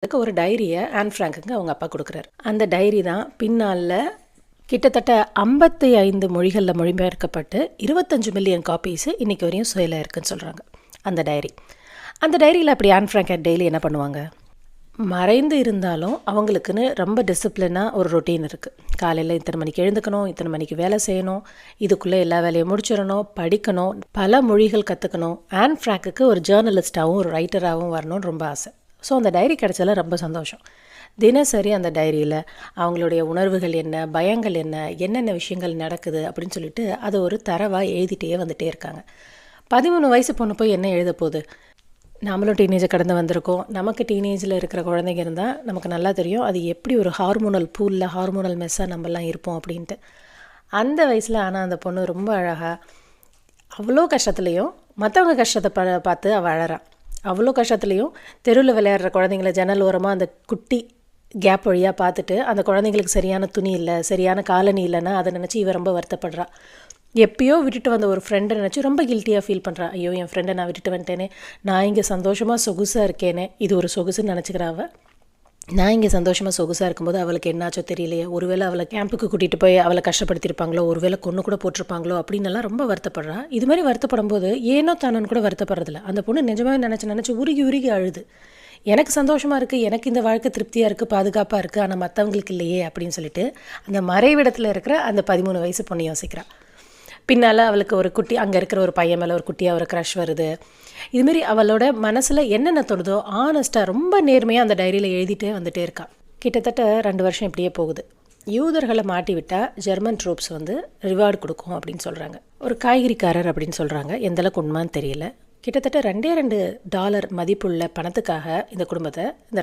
அதுக்கு ஒரு டைரியை ஆன் ஃப்ராங்குக்கு அவங்க அப்பா கொடுக்குறாரு. அந்த டைரி தான் பின்னால் கிட்டத்தட்ட 55 மொழிகளில் மொழிபெயர்க்கப்பட்டு 25 மில்லியன் காப்பீஸு இன்றைக்கி வரையும் சேலாக இருக்குன்னு சொல்கிறாங்க அந்த டைரி. அந்த டைரியில் அப்படி ஆன் ஃப்ராங்க் டெய்லி என்ன பண்ணுவாங்க, மறைந்து இருந்தாலும் அவங்களுக்குன்னு ரொம்ப டிசிப்ளினாக ஒரு ரொட்டீன் இருக்குது. காலையில் இத்தனை மணிக்கு எழுந்துக்கணும், இத்தனை மணிக்கு வேலை செய்யணும், இதுக்குள்ளே எல்லா வேலையும் முடிச்சிடணும், படிக்கணும், பல மொழிகள் கற்றுக்கணும். ஆன் ஃப்ராங்குக்கு ஒரு ஜேர்னலிஸ்ட்டாகவும் ஒரு ரைட்டராகவும் வரணும்னு ரொம்ப ஆசை. ஸோ அந்த டைரி கிடச்சதில் ரொம்ப சந்தோஷம். தினசரி அந்த டைரியில் அவங்களுடைய உணர்வுகள் என்ன, பயங்கள் என்ன, என்னென்ன விஷயங்கள் நடக்குது அப்படின்னு சொல்லிட்டு அதை ஒரு தரவாக எழுதிட்டே வந்துகிட்டே இருக்காங்க. 13 வயசு பொண்ணு போய் என்ன எழுத போகுது? நாமளும் டீனேஜை கடந்து வந்திருக்கோம். நமக்கு டீனேஜில் இருக்கிற குழந்தைங்க இருந்தால் நமக்கு நல்லா தெரியும் அது எப்படி ஒரு ஹார்மோனல் பூலில் ஹார்மோனல் மெஸ்ஸாக நம்மலாம் இருப்போம் அப்படின்ட்டு. அந்த வயசில் ஆனால் அந்த பொண்ணு ரொம்ப அழகாக அவ்வளோ கஷ்டத்துலேயும் மற்றவங்க கஷ்டத்தை பார்த்து அவள் அழறான். அவ்வளோ கஷ்டத்துலேயும் தெருவில் விளையாடுற குழந்தைங்கள ஜன்னல் ஓரமாக அந்த குட்டி கேப் வழியாக பார்த்துட்டு அந்த குழந்தைங்களுக்கு சரியான துணி இல்லை, சரியான காலனி இல்லைன்னா அதை நினச்சி இவ ரொம்ப வருத்தப்படுறா. எப்பயோ விட்டுட்டு வந்த ஒரு ஃப்ரெண்டை நினச்சி ரொம்ப கில்ட்டியாக ஃபீல் பண்ணுறா. ஐயோ, என் ஃப்ரெண்டை நான் விட்டுட்டு வந்துட்டேனே, நான் இங்கே சந்தோஷமாக சொகுசாக இருக்கேனே, இது ஒரு சொகுசுன்னு நினச்சிக்கிறாவ. நான் இங்கே சந்தோஷமாக சொகுசாக இருக்கும்போது அவளுக்கு என்னாச்சோ தெரியலையே, ஒருவேளை அவளை கேம்புக்கு கூட்டிகிட்டு போய் அவளை கஷ்டப்படுத்தியிருப்பாங்களோ, ஒருவேளை கொன்று கூட போட்டிருப்பாங்களோ அப்படின்னெல்லாம் ரொம்ப வருத்தப்படுறா. இது மாதிரி வருத்தப்படும் போது ஏனோ தானோன்னு கூட வருத்தப்படுறதில்ல. அந்த பொண்ணு நிஜமாவே நினச்சி உருகி உருகி அழுது, எனக்கு சந்தோஷமாக இருக்குது, எனக்கு இந்த வாழ்க்கை திருப்தியாக இருக்குது, பாதுகாப்பாக இருக்குது, ஆனால் மற்றவங்களுக்கு இல்லையே அப்படின்னு சொல்லிட்டு அந்த மறைவிடத்தில் இருக்கிற அந்த 13 வயசு பொண்ணு யோசிக்கிறாள். பின்னால் அவளுக்கு ஒரு குட்டி, அங்கே இருக்கிற ஒரு பையன் மேலே ஒரு குட்டியாக ஒரு க்ரஷ் வருது. இதுமாரி அவளோட மனசில் என்னென்ன தோணுதோ ஆனஸ்ட்டாக ரொம்ப நேர்மையாக அந்த டைரியில் எழுதிட்டே வந்துகிட்டே இருக்கா. கிட்டத்தட்ட 2 வருஷம் இப்படியே போகுது. யூதர்களை மாட்டி விட்டால் ஜெர்மன் ட்ரூப்ஸ் ரிவார்டு கொடுக்கும் அப்படின்னு சொல்கிறாங்க. ஒரு காய்கறிக்காரர் அப்படின்னு சொல்கிறாங்க, எந்தளவுக்கு உண்மைன்னு தெரியல. கிட்டத்தட்ட $2 மதிப்புள்ள பணத்துக்காக இந்த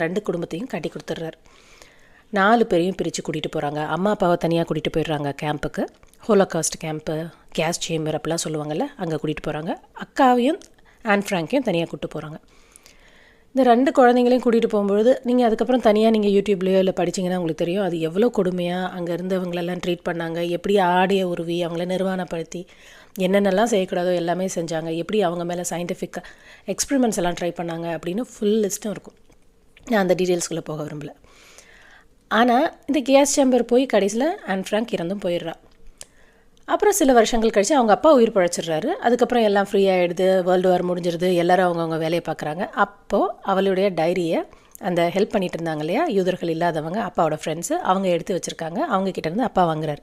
2 குடும்பத்தையும் கட்டி கொடுத்துட்றாரு. 4 பேரையும் பிரித்து கூட்டிகிட்டு போகிறாங்க. அம்மா அப்பாவை தனியாக கூட்டிகிட்டு போயிடுறாங்க கேம்புக்கு, ஹோலோகாஸ்ட் கேம்ப்பு, கேஸ் சேம்பர் அப்படிலாம் சொல்லுவாங்கள்ல, அங்கே கூட்டிகிட்டு போகிறாங்க. அக்காவையும் ஆன் ஃப்ராங்கையும் தனியாக கூப்பிட்டு போகிறாங்க. இந்த 2 குழந்தைங்களையும் கூட்டிகிட்டு போகும்பொழுது நீங்கள் அதுக்கப்புறம் தனியாக நீங்கள் யூடியூப்லேயோ இல்லை படிச்சிங்கன்னா உங்களுக்கு தெரியும் அது எவ்வளோ கொடுமையாக அங்கே இருந்தவங்களெல்லாம் ட்ரீட் பண்ணாங்க, எப்படி ஆடைய உருவி அவங்கள நிர்வாணப்படுத்தி என்னென்னலாம் செய்யக்கூடாதோ எல்லாமே செஞ்சாங்க, எப்படி அவங்க மேலே சயின்டிஃபிக் எக்ஸ்பெரிமெண்ட்ஸ் எல்லாம் ட்ரை பண்ணாங்க அப்படின்னு ஃபுல் லிஸ்ட்டும் இருக்கும். நான் அந்த டீட்டெயில்ஸ்குள்ளே போக விரும்பலை. ஆனால் இந்த கேஸ் சேம்பர் போய் கடைசியில் ஆன் ஃப்ராங்க் இறந்தும் போயிடுறா. அப்புறம் சில வருஷங்கள் கழித்து அவங்க அப்பா உயிர் பழைச்சிடுறாரு. அதுக்கப்புறம் எல்லாம் ஃப்ரீயாகிடுது, வேர்ல்டு வார் முடிஞ்சிருது, எல்லோரும் அவங்கவுங்க வேலையை பார்க்குறாங்க. அப்போது அவளுடைய டைரியை அந்த ஹெல்ப் பண்ணிகிட்டு இருந்தாங்க இல்லையா, யூதர்கள் இல்லாதவங்க, அப்பாவோட ஃப்ரெண்ட்ஸு, அவங்க எடுத்து வச்சுருக்காங்க. அவங்க கிட்டேருந்து அப்பா வாங்குறாரு.